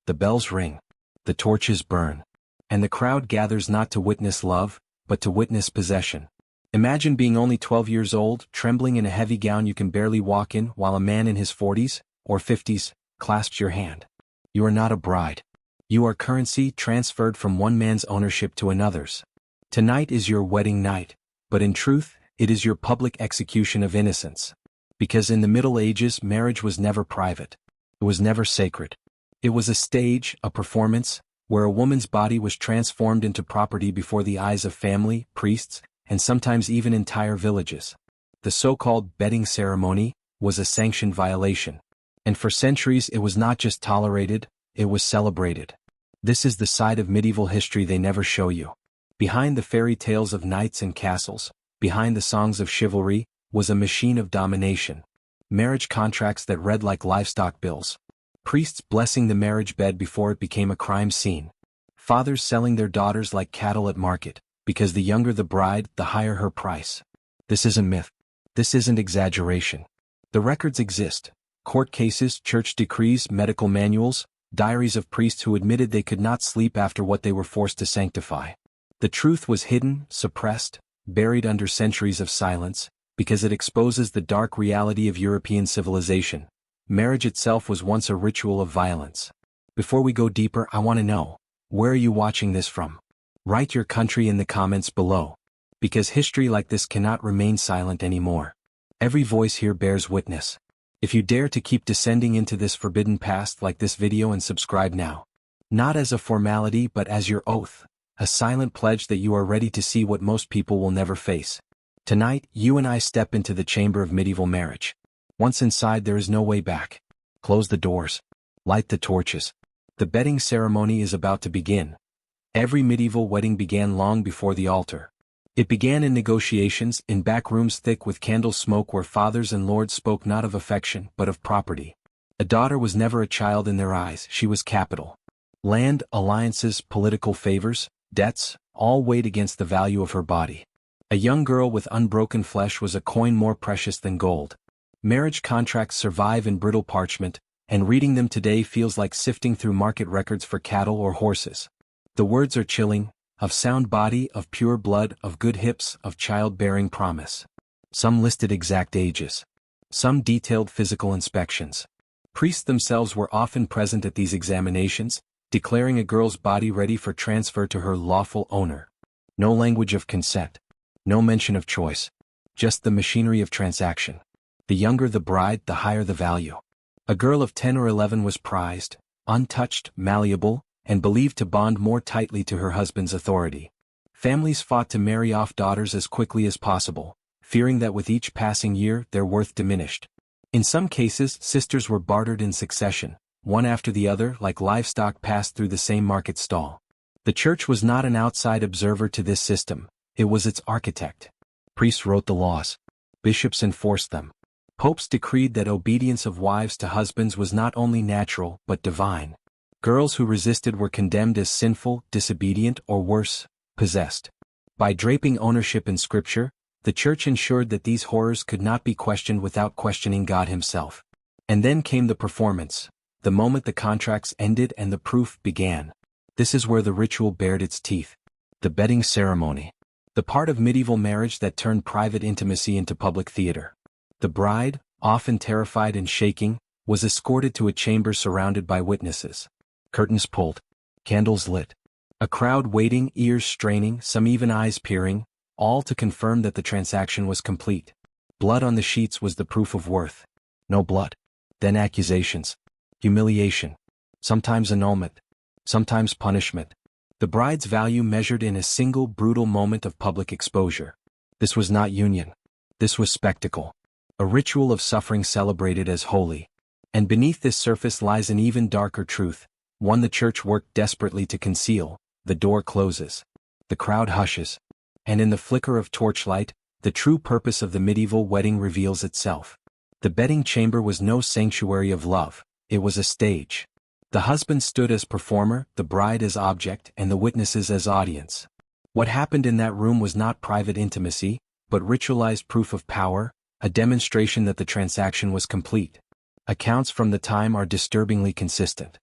The bells ring. The torches burn. And the crowd gathers not to witness love, but to witness possession. Imagine being only 12 years old, trembling in a heavy gown you can barely walk in, while a man in his 40s, or 50s, clasps your hand. You are not a bride. You are currency transferred from one man's ownership to another's. Tonight is your wedding night, but in truth, it is your public execution of innocence. Because in the Middle Ages, marriage was never private. It was never sacred. It was a stage, a performance, where a woman's body was transformed into property before the eyes of family, priests, and sometimes even entire villages. The so-called bedding ceremony was a sanctioned violation. And for centuries it was not just tolerated, it was celebrated. This is the side of medieval history they never show you. Behind the fairy tales of knights and castles, behind the songs of chivalry, was a machine of domination. Marriage contracts that read like livestock bills. Priests blessing the marriage bed before it became a crime scene. Fathers selling their daughters like cattle at market, because the younger the bride, the higher her price. This isn't myth. This isn't exaggeration. The records exist. Court cases, church decrees, medical manuals, diaries of priests who admitted they could not sleep after what they were forced to sanctify. The truth was hidden, suppressed, buried under centuries of silence, because it exposes the dark reality of European civilization. Marriage itself was once a ritual of violence. Before we go deeper, I want to know, where are you watching this from? Write your country in the comments below. Because history like this cannot remain silent anymore. Every voice here bears witness. If you dare to keep descending into this forbidden past, like this video and subscribe now. Not as a formality but as your oath, a silent pledge that you are ready to see what most people will never face. Tonight, you and I step into the chamber of medieval marriage. Once inside, there is no way back. Close the doors. Light the torches. The bedding ceremony is about to begin. Every medieval wedding began long before the altar. It began in negotiations, in back rooms thick with candle smoke where fathers and lords spoke not of affection but of property. A daughter was never a child in their eyes, she was capital. Land, alliances, political favors, debts, all weighed against the value of her body. A young girl with unbroken flesh was a coin more precious than gold. Marriage contracts survive in brittle parchment, and reading them today feels like sifting through market records for cattle or horses. The words are chilling, of sound body, of pure blood, of good hips, of childbearing promise. Some listed exact ages. Some detailed physical inspections. Priests themselves were often present at these examinations, declaring a girl's body ready for transfer to her lawful owner. No language of consent. No mention of choice. Just the machinery of transaction. The younger the bride, the higher the value. A girl of 10 or 11 was prized, untouched, malleable, and believed to bond more tightly to her husband's authority. Families fought to marry off daughters as quickly as possible, fearing that with each passing year their worth diminished. In some cases, sisters were bartered in succession, one after the other, like livestock passed through the same market stall. The church was not an outside observer to this system, it was its architect. Priests wrote the laws. Bishops enforced them. Popes decreed that obedience of wives to husbands was not only natural but divine. Girls who resisted were condemned as sinful, disobedient, or worse, possessed. By draping ownership in Scripture, the Church ensured that these horrors could not be questioned without questioning God Himself. And then came the performance, the moment the contracts ended and the proof began. This is where the ritual bared its teeth. The bedding ceremony. The part of medieval marriage that turned private intimacy into public theater. The bride, often terrified and shaking, was escorted to a chamber surrounded by witnesses. Curtains pulled. Candles lit. A crowd waiting, ears straining, some even eyes peering, all to confirm that the transaction was complete. Blood on the sheets was the proof of worth. No blood. Then accusations. Humiliation. Sometimes annulment. Sometimes punishment. The bride's value measured in a single brutal moment of public exposure. This was not union. This was spectacle. A ritual of suffering celebrated as holy. And beneath this surface lies an even darker truth, one the church worked desperately to conceal. The door closes. The crowd hushes. And in the flicker of torchlight, the true purpose of the medieval wedding reveals itself. The bedding chamber was no sanctuary of love, it was a stage. The husband stood as performer, the bride as object, and the witnesses as audience. What happened in that room was not private intimacy, but ritualized proof of power, a demonstration that the transaction was complete. Accounts from the time are disturbingly consistent.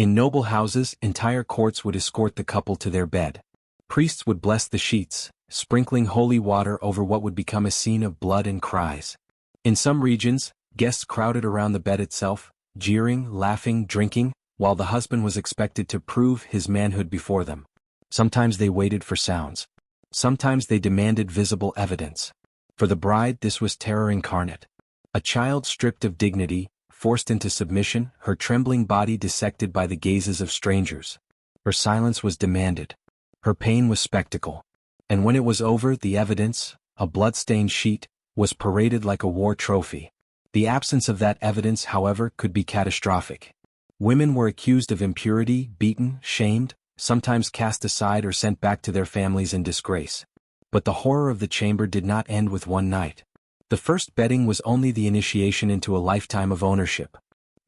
In noble houses, entire courts would escort the couple to their bed. Priests would bless the sheets, sprinkling holy water over what would become a scene of blood and cries. In some regions, guests crowded around the bed itself, jeering, laughing, drinking, while the husband was expected to prove his manhood before them. Sometimes they waited for sounds. Sometimes they demanded visible evidence. For the bride, this was terror incarnate. A child stripped of dignity, forced into submission, her trembling body dissected by the gazes of strangers. Her silence was demanded. Her pain was spectacle. And when it was over, the evidence, a blood-stained sheet, was paraded like a war trophy. The absence of that evidence, however, could be catastrophic. Women were accused of impurity, beaten, shamed, sometimes cast aside or sent back to their families in disgrace. But the horror of the chamber did not end with one night. The first bedding was only the initiation into a lifetime of ownership.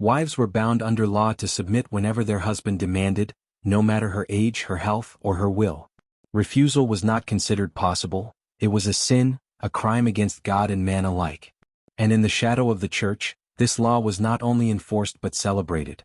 Wives were bound under law to submit whenever their husband demanded, no matter her age, her health, or her will. Refusal was not considered possible. It was a sin, a crime against God and man alike. And in the shadow of the church, this law was not only enforced but celebrated.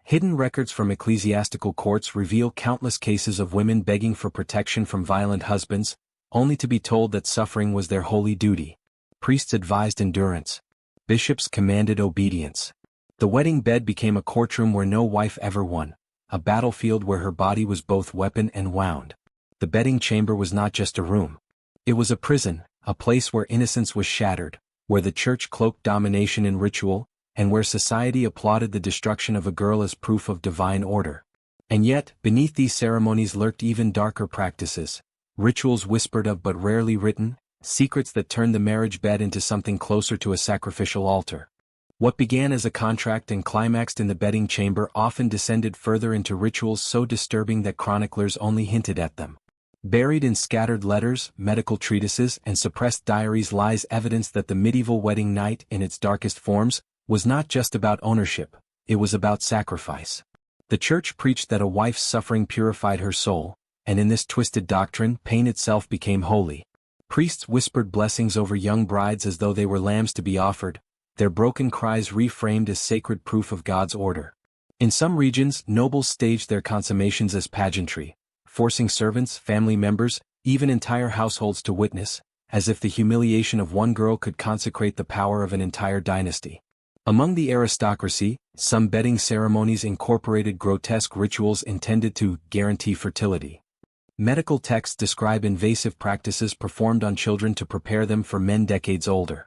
Hidden records from ecclesiastical courts reveal countless cases of women begging for protection from violent husbands, only to be told that suffering was their holy duty. Priests advised endurance. Bishops commanded obedience. The wedding bed became a courtroom where no wife ever won, a battlefield where her body was both weapon and wound. The bedding chamber was not just a room. It was a prison, a place where innocence was shattered, where the church cloaked domination in ritual, and where society applauded the destruction of a girl as proof of divine order. And yet, beneath these ceremonies lurked even darker practices, rituals whispered of but rarely written, secrets that turned the marriage bed into something closer to a sacrificial altar. What began as a contract and climaxed in the bedding chamber often descended further into rituals so disturbing that chroniclers only hinted at them. Buried in scattered letters, medical treatises, and suppressed diaries lies evidence that the medieval wedding night, in its darkest forms, was not just about ownership, it was about sacrifice. The church preached that a wife's suffering purified her soul, and in this twisted doctrine, pain itself became holy. Priests whispered blessings over young brides as though they were lambs to be offered, their broken cries reframed as sacred proof of God's order. In some regions, nobles staged their consummations as pageantry, forcing servants, family members, even entire households to witness, as if the humiliation of one girl could consecrate the power of an entire dynasty. Among the aristocracy, some bedding ceremonies incorporated grotesque rituals intended to guarantee fertility. Medical texts describe invasive practices performed on children to prepare them for men decades older.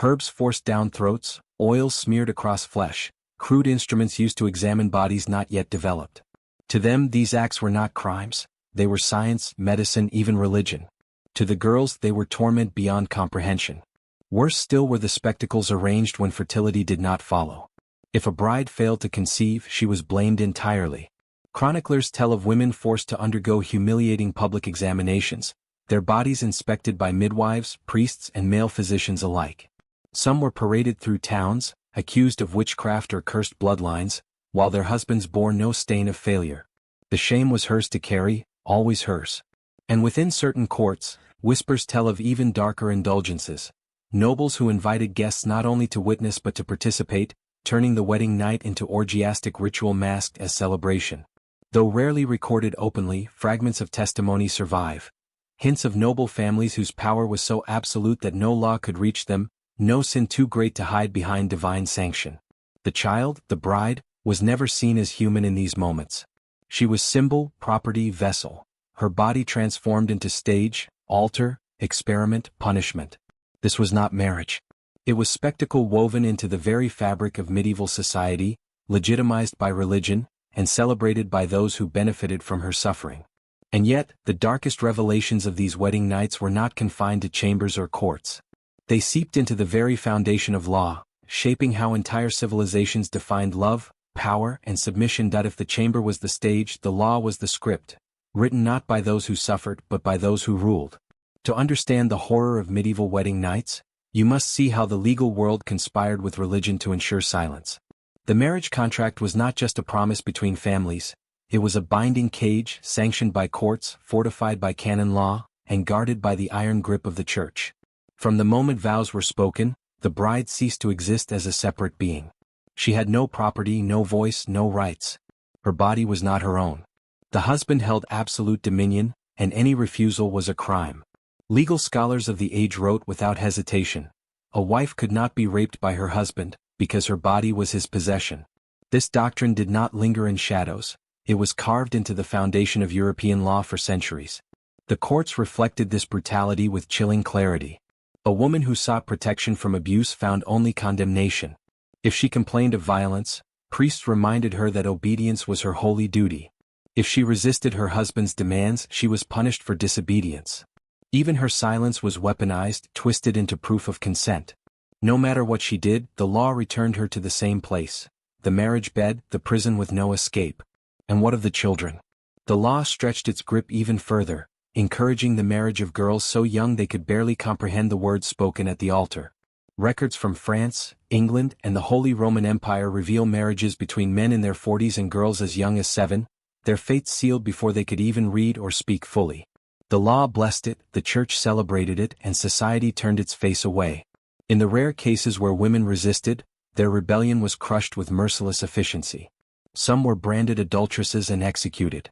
Herbs forced down throats, oils smeared across flesh, crude instruments used to examine bodies not yet developed. To them, these acts were not crimes, they were science, medicine, even religion. To the girls, they were torment beyond comprehension. Worse still were the spectacles arranged when fertility did not follow. If a bride failed to conceive, she was blamed entirely. Chroniclers tell of women forced to undergo humiliating public examinations, their bodies inspected by midwives, priests, and male physicians alike. Some were paraded through towns, accused of witchcraft or cursed bloodlines, while their husbands bore no stain of failure. The shame was hers to carry, always hers. And within certain courts, whispers tell of even darker indulgences. Nobles who invited guests not only to witness but to participate, turning the wedding night into orgiastic ritual masked as celebration. Though rarely recorded openly, fragments of testimony survive. Hints of noble families whose power was so absolute that no law could reach them, no sin too great to hide behind divine sanction. The child, the bride, was never seen as human in these moments. She was symbol, property, vessel. Her body transformed into stage, altar, experiment, punishment. This was not marriage. It was spectacle woven into the very fabric of medieval society, legitimized by religion, and celebrated by those who benefited from her suffering. And yet, the darkest revelations of these wedding nights were not confined to chambers or courts. They seeped into the very foundation of law, shaping how entire civilizations defined love, power, and submission. If the chamber was the stage, the law was the script, written not by those who suffered but by those who ruled. To understand the horror of medieval wedding nights, you must see how the legal world conspired with religion to ensure silence. The marriage contract was not just a promise between families, it was a binding cage sanctioned by courts, fortified by canon law, and guarded by the iron grip of the church. From the moment vows were spoken, the bride ceased to exist as a separate being. She had no property, no voice, no rights. Her body was not her own. The husband held absolute dominion, and any refusal was a crime. Legal scholars of the age wrote without hesitation, a wife could not be raped by her husband, because her body was his possession. This doctrine did not linger in shadows, it was carved into the foundation of European law for centuries. The courts reflected this brutality with chilling clarity. A woman who sought protection from abuse found only condemnation. If she complained of violence, priests reminded her that obedience was her holy duty. If she resisted her husband's demands, she was punished for disobedience. Even her silence was weaponized, twisted into proof of consent. No matter what she did, the law returned her to the same place: the marriage bed, the prison with no escape. And what of the children? The law stretched its grip even further, encouraging the marriage of girls so young they could barely comprehend the words spoken at the altar. Records from France, England, and the Holy Roman Empire reveal marriages between men in their 40s and girls as young as 7, their fates sealed before they could even read or speak fully. The law blessed it, the church celebrated it, and society turned its face away. In the rare cases where women resisted, their rebellion was crushed with merciless efficiency. Some were branded adulteresses and executed.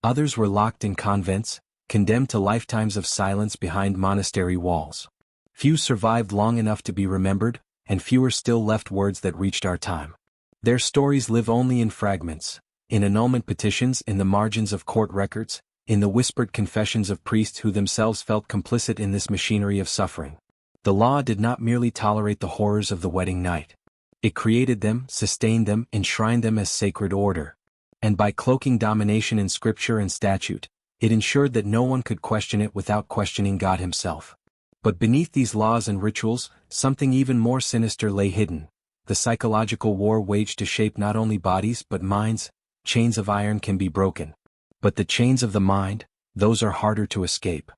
Others were locked in convents, condemned to lifetimes of silence behind monastery walls. Few survived long enough to be remembered, and fewer still left words that reached our time. Their stories live only in fragments, in annulment petitions, in the margins of court records, in the whispered confessions of priests who themselves felt complicit in this machinery of suffering. The law did not merely tolerate the horrors of the wedding night. It created them, sustained them, enshrined them as sacred order. And by cloaking domination in scripture and statute, it ensured that no one could question it without questioning God himself. But beneath these laws and rituals, something even more sinister lay hidden: the psychological war waged to shape not only bodies but minds. Chains of iron can be broken. But the chains of the mind, those are harder to escape.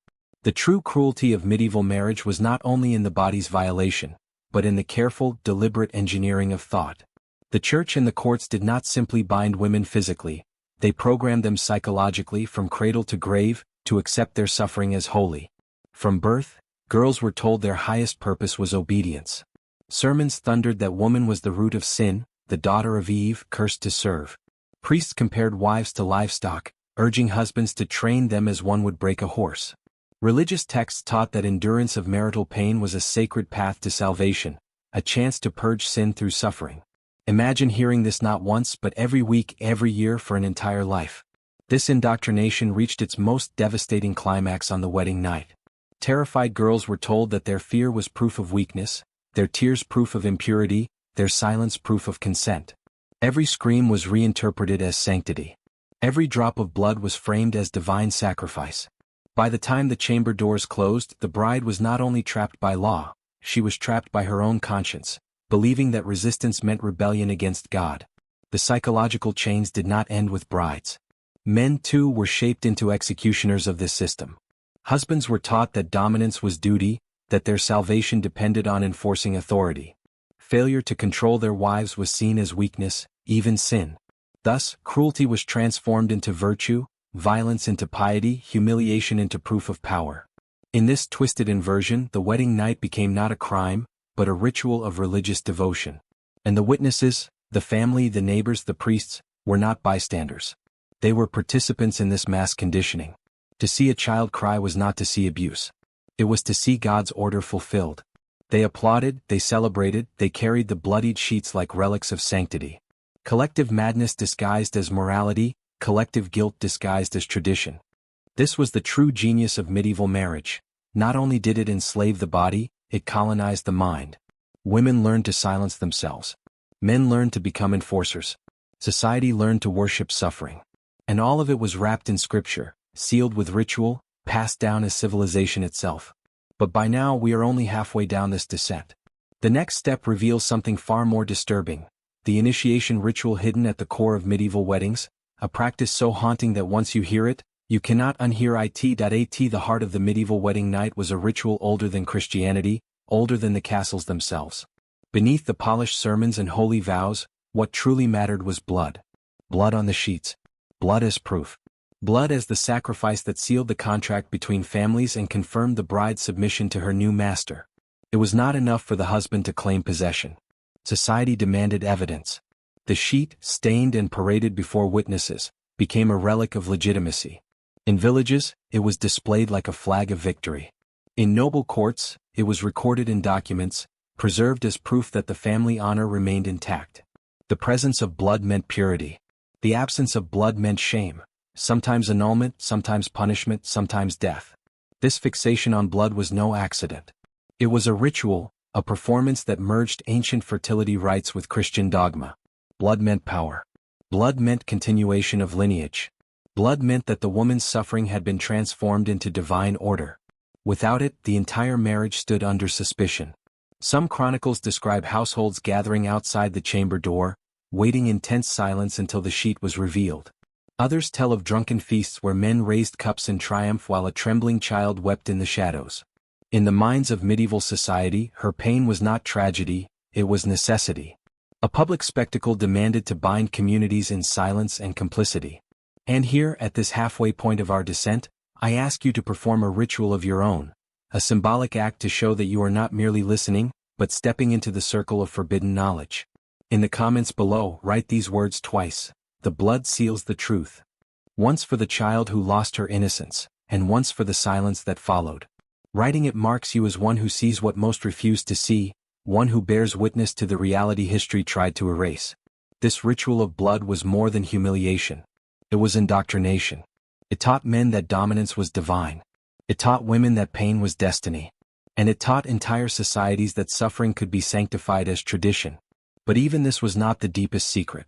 The true cruelty of medieval marriage was not only in the body's violation, but in the careful, deliberate engineering of thought. The church and the courts did not simply bind women physically, they programmed them psychologically from cradle to grave, to accept their suffering as holy. From birth, girls were told their highest purpose was obedience. Sermons thundered that woman was the root of sin, the daughter of Eve, cursed to serve. Priests compared wives to livestock, urging husbands to train them as one would break a horse. Religious texts taught that endurance of marital pain was a sacred path to salvation, a chance to purge sin through suffering. Imagine hearing this not once but every week, every year for an entire life. This indoctrination reached its most devastating climax on the wedding night. Terrified girls were told that their fear was proof of weakness, their tears proof of impurity, their silence proof of consent. Every scream was reinterpreted as sanctity. Every drop of blood was framed as divine sacrifice. By the time the chamber doors closed, the bride was not only trapped by law, she was trapped by her own conscience, believing that resistance meant rebellion against God. The psychological chains did not end with brides. Men too were shaped into executioners of this system. Husbands were taught that dominance was duty, that their salvation depended on enforcing authority. Failure to control their wives was seen as weakness, even sin. Thus, cruelty was transformed into virtue, violence into piety, humiliation into proof of power. In this twisted inversion, the wedding night became not a crime, but a ritual of religious devotion. And the witnesses, the family, the neighbors, the priests, were not bystanders. They were participants in this mass conditioning. To see a child cry was not to see abuse. It was to see God's order fulfilled. They applauded, they celebrated, they carried the bloodied sheets like relics of sanctity. Collective madness disguised as morality, collective guilt disguised as tradition. This was the true genius of medieval marriage. Not only did it enslave the body, it colonized the mind. Women learned to silence themselves. Men learned to become enforcers. Society learned to worship suffering. And all of it was wrapped in scripture, sealed with ritual, passed down as civilization itself. But by now we are only halfway down this descent. The next step reveals something far more disturbing: the initiation ritual hidden at the core of medieval weddings, a practice so haunting that once you hear it, you cannot unhear it. The heart of the medieval wedding night was a ritual older than Christianity, older than the castles themselves. Beneath the polished sermons and holy vows, what truly mattered was blood. Blood on the sheets. Blood as proof. Blood as the sacrifice that sealed the contract between families and confirmed the bride's submission to her new master. It was not enough for the husband to claim possession. Society demanded evidence. The sheet, stained and paraded before witnesses, became a relic of legitimacy. In villages, it was displayed like a flag of victory. In noble courts, it was recorded in documents, preserved as proof that the family honor remained intact. The presence of blood meant purity. The absence of blood meant shame, sometimes annulment, sometimes punishment, sometimes death. This fixation on blood was no accident. It was a ritual, a performance that merged ancient fertility rites with Christian dogma. Blood meant power. Blood meant continuation of lineage. Blood meant that the woman's suffering had been transformed into divine order. Without it, the entire marriage stood under suspicion. Some chronicles describe households gathering outside the chamber door, waiting in tense silence until the sheet was revealed. Others tell of drunken feasts where men raised cups in triumph while a trembling child wept in the shadows. In the minds of medieval society, her pain was not tragedy, it was necessity. A public spectacle demanded to bind communities in silence and complicity. And here, at this halfway point of our descent, I ask you to perform a ritual of your own, a symbolic act to show that you are not merely listening, but stepping into the circle of forbidden knowledge. In the comments below, write these words twice: the blood seals the truth. Once for the child who lost her innocence, and once for the silence that followed. Writing it marks you as one who sees what most refuse to see, one who bears witness to the reality history tried to erase. This ritual of blood was more than humiliation. It was indoctrination. It taught men that dominance was divine. It taught women that pain was destiny. And it taught entire societies that suffering could be sanctified as tradition. But even this was not the deepest secret.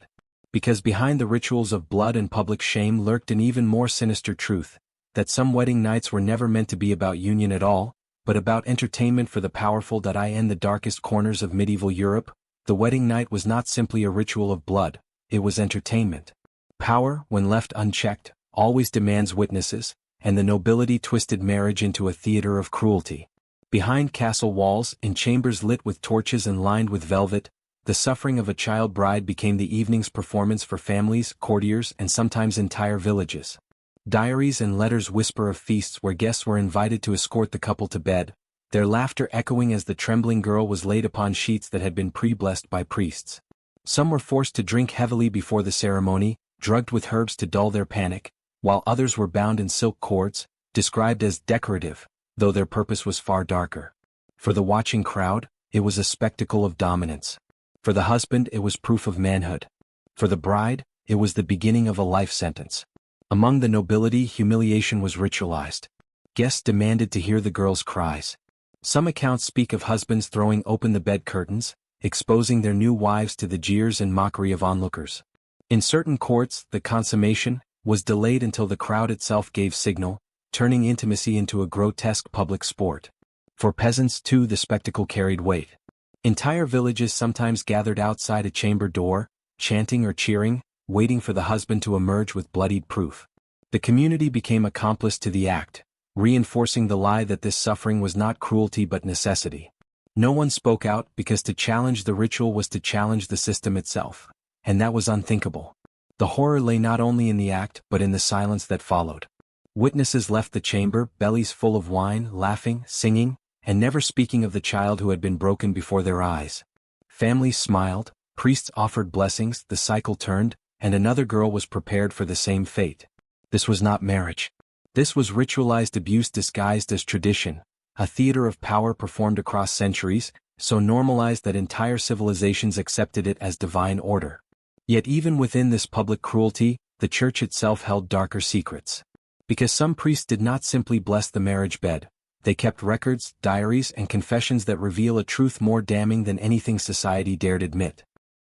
Because behind the rituals of blood and public shame lurked an even more sinister truth, that some wedding nights were never meant to be about union at all, but about entertainment for the powerful. In the darkest corners of medieval Europe, the wedding night was not simply a ritual of blood, it was entertainment. Power, when left unchecked, always demands witnesses, and the nobility twisted marriage into a theater of cruelty. Behind castle walls, in chambers lit with torches and lined with velvet, the suffering of a child bride became the evening's performance for families, courtiers, and sometimes entire villages. Diaries and letters whisper of feasts where guests were invited to escort the couple to bed, their laughter echoing as the trembling girl was laid upon sheets that had been pre-blessed by priests. Some were forced to drink heavily before the ceremony, drugged with herbs to dull their panic, while others were bound in silk cords, described as decorative, though their purpose was far darker. For the watching crowd, it was a spectacle of dominance. For the husband, it was proof of manhood. For the bride, it was the beginning of a life sentence. Among the nobility, humiliation was ritualized. Guests demanded to hear the girl's cries. Some accounts speak of husbands throwing open the bed curtains, exposing their new wives to the jeers and mockery of onlookers. In certain courts, the consummation was delayed until the crowd itself gave signal, turning intimacy into a grotesque public sport. For peasants too, the spectacle carried weight. Entire villages sometimes gathered outside a chamber door, chanting or cheering, waiting for the husband to emerge with bloodied proof. The community became accomplice to the act, reinforcing the lie that this suffering was not cruelty but necessity. No one spoke out because to challenge the ritual was to challenge the system itself, and that was unthinkable. The horror lay not only in the act but in the silence that followed. Witnesses left the chamber, bellies full of wine, laughing, singing, and never speaking of the child who had been broken before their eyes. Families smiled, priests offered blessings, the cycle turned, and another girl was prepared for the same fate. This was not marriage. This was ritualized abuse disguised as tradition, a theater of power performed across centuries, so normalized that entire civilizations accepted it as divine order. Yet even within this public cruelty, the church itself held darker secrets. Because some priests did not simply bless the marriage bed, they kept records, diaries, and confessions that reveal a truth more damning than anything society dared admit.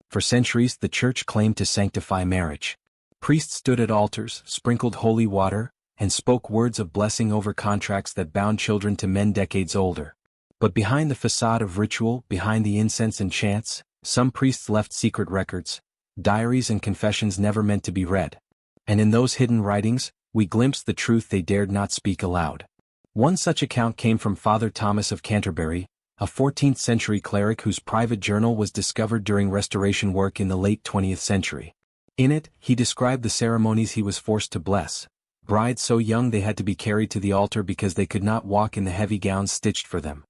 For centuries, the church claimed to sanctify marriage. Priests stood at altars, sprinkled holy water, and spoke words of blessing over contracts that bound children to men decades older. But behind the facade of ritual, behind the incense and chants, some priests left secret records, diaries and confessions never meant to be read. And in those hidden writings, we glimpsed the truth they dared not speak aloud. One such account came from Father Thomas of Canterbury, a 14th-century cleric whose private journal was discovered during restoration work in the late 20th century. In it, he described the ceremonies he was forced to bless. Brides so young they had to be carried to the altar because they could not walk in the heavy gowns stitched for them.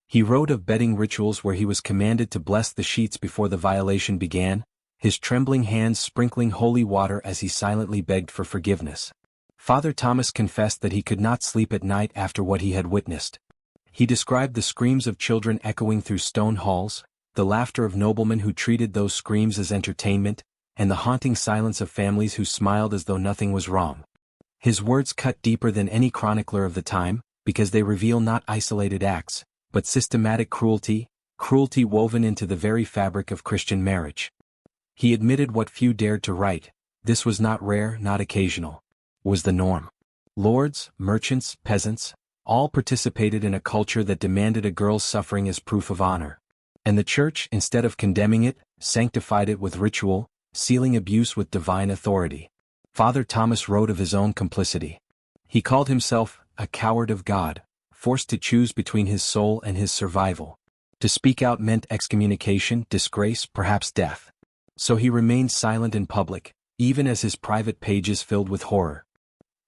He wrote of bedding rituals where he was commanded to bless the sheets before the violation began, his trembling hands sprinkling holy water as he silently begged for forgiveness. Father Thomas confessed that he could not sleep at night after what he had witnessed. He described the screams of children echoing through stone halls, the laughter of noblemen who treated those screams as entertainment, and the haunting silence of families who smiled as though nothing was wrong. His words cut deeper than any chronicler of the time, because they reveal not isolated acts, but systematic cruelty woven into the very fabric of Christian marriage. He admitted what few dared to write: this was not rare, not occasional. Was the norm. Lords, merchants, peasants, all participated in a culture that demanded a girl's suffering as proof of honor. And the Church, instead of condemning it, sanctified it with ritual, sealing abuse with divine authority. Father Thomas wrote of his own complicity. He called himself a coward of God, forced to choose between his soul and his survival. To speak out meant excommunication, disgrace, perhaps death. So he remained silent in public, even as his private pages filled with horror.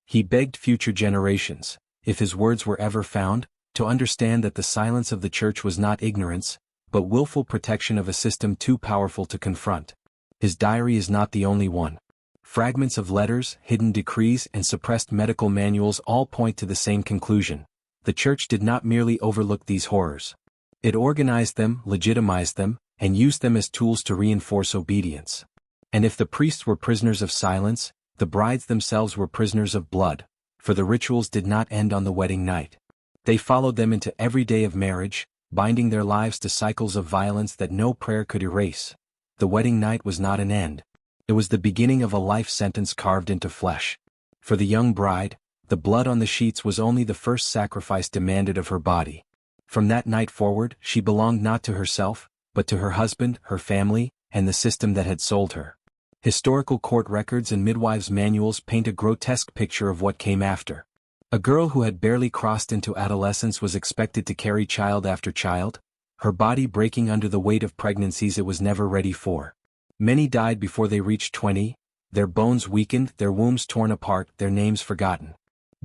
He begged future generations, if his words were ever found, to understand that the silence of the Church was not ignorance, but willful protection of a system too powerful to confront. His diary is not the only one. Fragments of letters, hidden decrees, and suppressed medical manuals all point to the same conclusion. The Church did not merely overlook these horrors. It organized them, legitimized them, and used them as tools to reinforce obedience. And if the priests were prisoners of silence, the brides themselves were prisoners of blood, for the rituals did not end on the wedding night. They followed them into every day of marriage, binding their lives to cycles of violence that no prayer could erase. The wedding night was not an end. It was the beginning of a life sentence carved into flesh. For the young bride, the blood on the sheets was only the first sacrifice demanded of her body. From that night forward, she belonged not to herself, but to her husband, her family, and the system that had sold her. Historical court records and midwives' manuals paint a grotesque picture of what came after. A girl who had barely crossed into adolescence was expected to carry child after child, her body breaking under the weight of pregnancies it was never ready for. Many died before they reached 20, their bones weakened, their wombs torn apart, their names forgotten.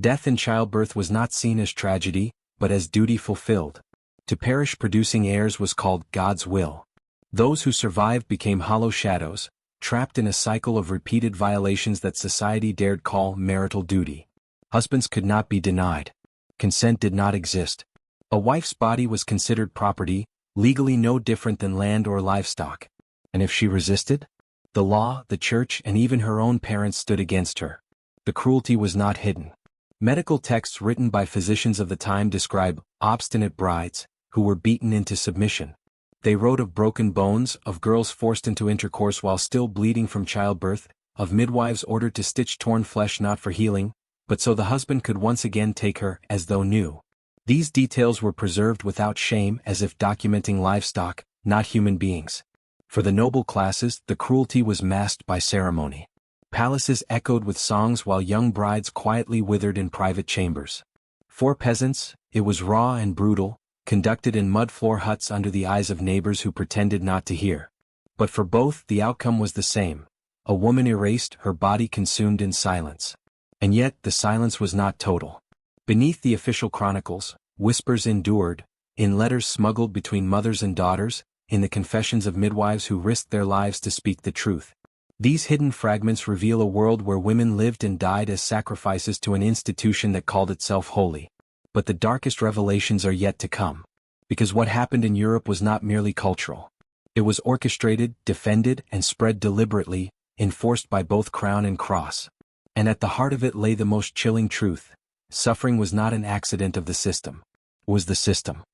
Death in childbirth was not seen as tragedy, but as duty fulfilled. To perish producing heirs was called God's will. Those who survived became hollow shadows, trapped in a cycle of repeated violations that society dared call marital duty. Husbands could not be denied. Consent did not exist. A wife's body was considered property, legally no different than land or livestock. And if she resisted? The law, the Church, and even her own parents stood against her. The cruelty was not hidden. Medical texts written by physicians of the time describe obstinate brides, who were beaten into submission. They wrote of broken bones, of girls forced into intercourse while still bleeding from childbirth, of midwives ordered to stitch torn flesh not for healing, but so the husband could once again take her as though new. These details were preserved without shame, as if documenting livestock, not human beings. For the noble classes, the cruelty was masked by ceremony. Palaces echoed with songs while young brides quietly withered in private chambers. For peasants, it was raw and brutal, conducted in mud-floor huts under the eyes of neighbors who pretended not to hear. But for both, the outcome was the same: a woman erased, her body consumed in silence. And yet, the silence was not total. Beneath the official chronicles, whispers endured, in letters smuggled between mothers and daughters, in the confessions of midwives who risked their lives to speak the truth. These hidden fragments reveal a world where women lived and died as sacrifices to an institution that called itself holy. But the darkest revelations are yet to come. Because what happened in Europe was not merely cultural. It was orchestrated, defended, and spread deliberately, enforced by both crown and cross. And at the heart of it lay the most chilling truth: suffering was not an accident of the system. It was the system.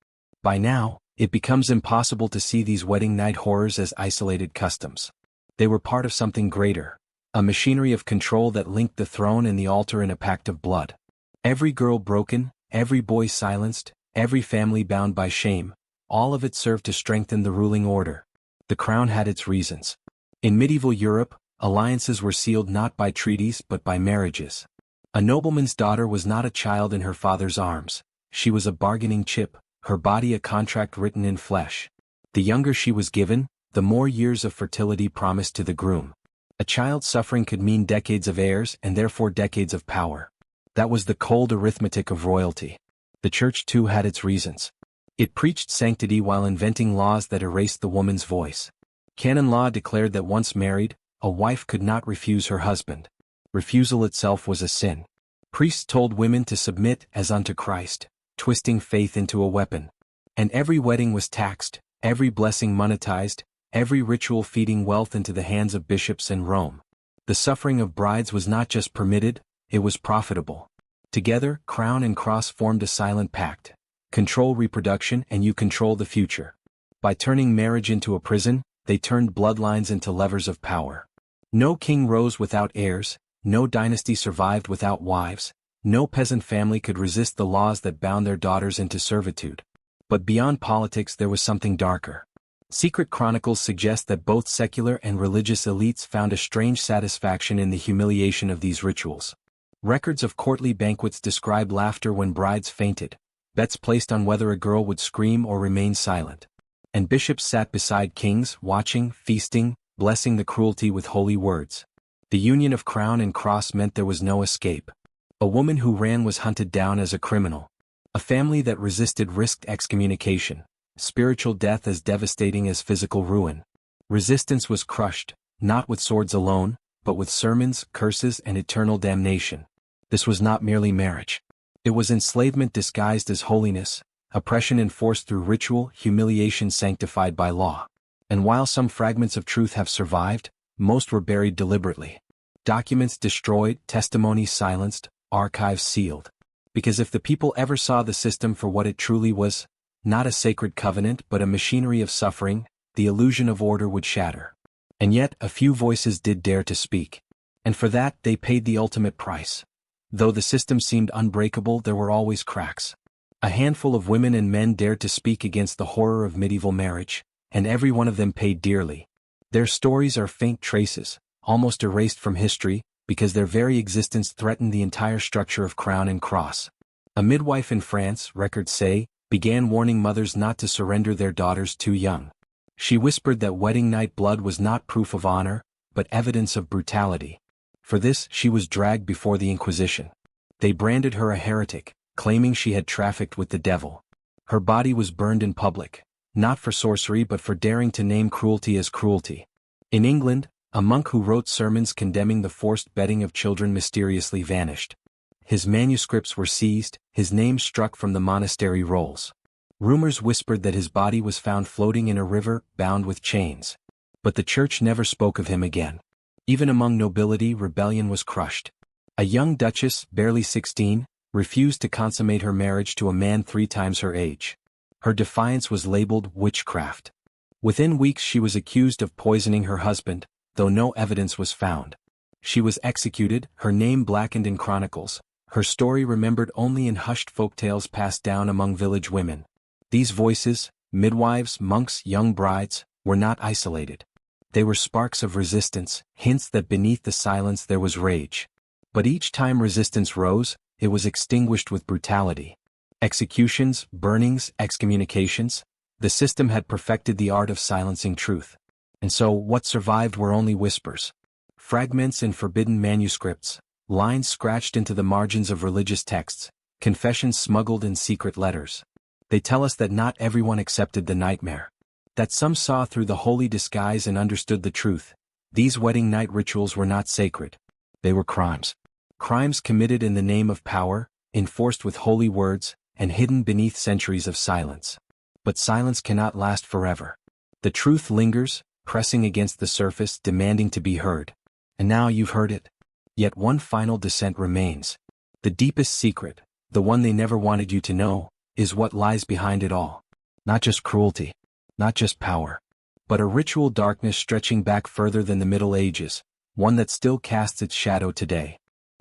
By now, it becomes impossible to see these wedding night horrors as isolated customs. They were part of something greater, a machinery of control that linked the throne and the altar in a pact of blood. Every girl broken, every boy silenced, every family bound by shame, all of it served to strengthen the ruling order. The crown had its reasons. In medieval Europe, alliances were sealed not by treaties but by marriages. A nobleman's daughter was not a child in her father's arms, she was a bargaining chip, her body a contract written in flesh. The younger she was given, the more years of fertility promised to the groom. A child's suffering could mean decades of heirs and therefore decades of power. That was the cold arithmetic of royalty. The Church too had its reasons. It preached sanctity while inventing laws that erased the woman's voice. Canon law declared that once married, a wife could not refuse her husband. Refusal itself was a sin. Priests told women to submit as unto Christ, twisting faith into a weapon. And every wedding was taxed, every blessing monetized, every ritual feeding wealth into the hands of bishops in Rome. The suffering of brides was not just permitted, it was profitable. Together, crown and cross formed a silent pact. Control reproduction and you control the future. By turning marriage into a prison, they turned bloodlines into levers of power. No king rose without heirs, no dynasty survived without wives, no peasant family could resist the laws that bound their daughters into servitude. But beyond politics there was something darker. Secret chronicles suggest that both secular and religious elites found a strange satisfaction in the humiliation of these rituals. Records of courtly banquets describe laughter when brides fainted, bets placed on whether a girl would scream or remain silent. And bishops sat beside kings, watching, feasting, blessing the cruelty with holy words. The union of crown and cross meant there was no escape. A woman who ran was hunted down as a criminal. A family that resisted risked excommunication, spiritual death as devastating as physical ruin. Resistance was crushed, not with swords alone, but with sermons, curses, and eternal damnation. This was not merely marriage. It was enslavement disguised as holiness, oppression enforced through ritual, humiliation sanctified by law. And while some fragments of truth have survived, most were buried deliberately. Documents destroyed, testimonies silenced, archives sealed. Because if the people ever saw the system for what it truly was, not a sacred covenant but a machinery of suffering, the illusion of order would shatter. And yet a few voices did dare to speak. And for that they paid the ultimate price. Though the system seemed unbreakable, there were always cracks. A handful of women and men dared to speak against the horror of medieval marriage, and every one of them paid dearly. Their stories are faint traces, almost erased from history, because their very existence threatened the entire structure of crown and cross. A midwife in France, records say, began warning mothers not to surrender their daughters too young. She whispered that wedding night blood was not proof of honor, but evidence of brutality. For this, she was dragged before the Inquisition. They branded her a heretic, claiming she had trafficked with the devil. Her body was burned in public, not for sorcery but for daring to name cruelty as cruelty. In England, a monk who wrote sermons condemning the forced bedding of children mysteriously vanished. His manuscripts were seized, his name struck from the monastery rolls. Rumors whispered that his body was found floating in a river, bound with chains. But the church never spoke of him again. Even among nobility, rebellion was crushed. A young duchess, barely 16, refused to consummate her marriage to a man 3 times her age. Her defiance was labeled witchcraft. Within weeks she was accused of poisoning her husband, though no evidence was found. She was executed, her name blackened in chronicles, her story remembered only in hushed folktales passed down among village women. These voices, midwives, monks, young brides, were not isolated. They were sparks of resistance, hints that beneath the silence there was rage. But each time resistance rose, it was extinguished with brutality. Executions, burnings, excommunications, the system had perfected the art of silencing truth. And so what survived were only whispers. Fragments in forbidden manuscripts, lines scratched into the margins of religious texts, confessions smuggled in secret letters. They tell us that not everyone accepted the nightmare. That some saw through the holy disguise and understood the truth. These wedding night rituals were not sacred. They were crimes. Crimes committed in the name of power, enforced with holy words, and hidden beneath centuries of silence. But silence cannot last forever. The truth lingers, pressing against the surface, demanding to be heard. And now you've heard it. Yet one final dissent remains. The deepest secret, the one they never wanted you to know, is what lies behind it all. Not just cruelty, not just power, but a ritual darkness stretching back further than the Middle Ages, one that still casts its shadow today.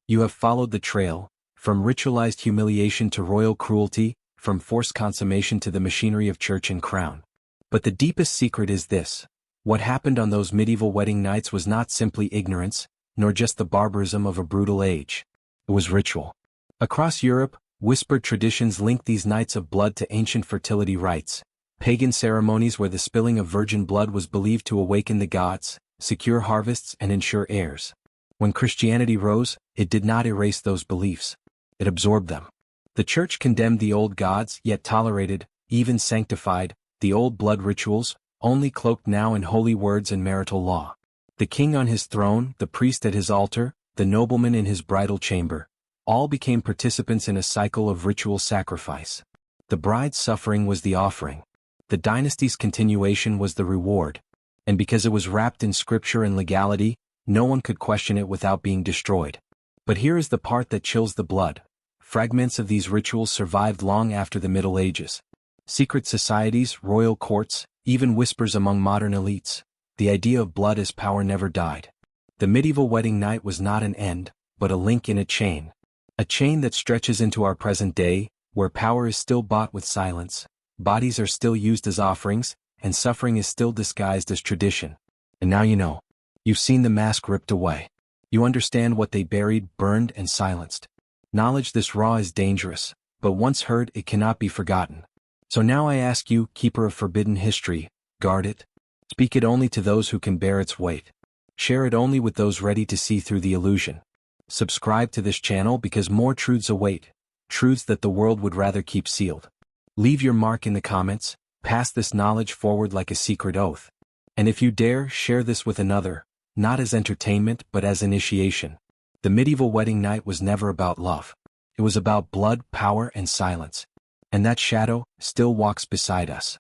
You have followed the trail, from ritualized humiliation to royal cruelty, from forced consummation to the machinery of church and crown. But the deepest secret is this. What happened on those medieval wedding nights was not simply ignorance, nor just the barbarism of a brutal age. It was ritual. Across Europe, whispered traditions linked these nights of blood to ancient fertility rites, pagan ceremonies where the spilling of virgin blood was believed to awaken the gods, secure harvests, and ensure heirs. When Christianity rose, it did not erase those beliefs. It absorbed them. The church condemned the old gods, yet tolerated, even sanctified, the old blood rituals, only cloaked now in holy words and marital law. The king on his throne, the priest at his altar, the nobleman in his bridal chamber, all became participants in a cycle of ritual sacrifice. The bride's suffering was the offering. The dynasty's continuation was the reward. And because it was wrapped in scripture and legality, no one could question it without being destroyed. But here is the part that chills the blood. Fragments of these rituals survived long after the Middle Ages. Secret societies, royal courts, even whispers among modern elites. The idea of blood as power never died. The medieval wedding night was not an end, but a link in a chain. A chain that stretches into our present day, where power is still bought with silence, bodies are still used as offerings, and suffering is still disguised as tradition. And now you know. You've seen the mask ripped away. You understand what they buried, burned, and silenced. Knowledge this raw is dangerous, but once heard it cannot be forgotten. So now I ask you, keeper of forbidden history, guard it. Speak it only to those who can bear its weight. Share it only with those ready to see through the illusion. Subscribe to this channel because more truths await, truths that the world would rather keep sealed. Leave your mark in the comments, pass this knowledge forward like a secret oath. And if you dare, share this with another, not as entertainment but as initiation. The medieval wedding night was never about love. It was about blood, power, and silence. And that shadow still walks beside us.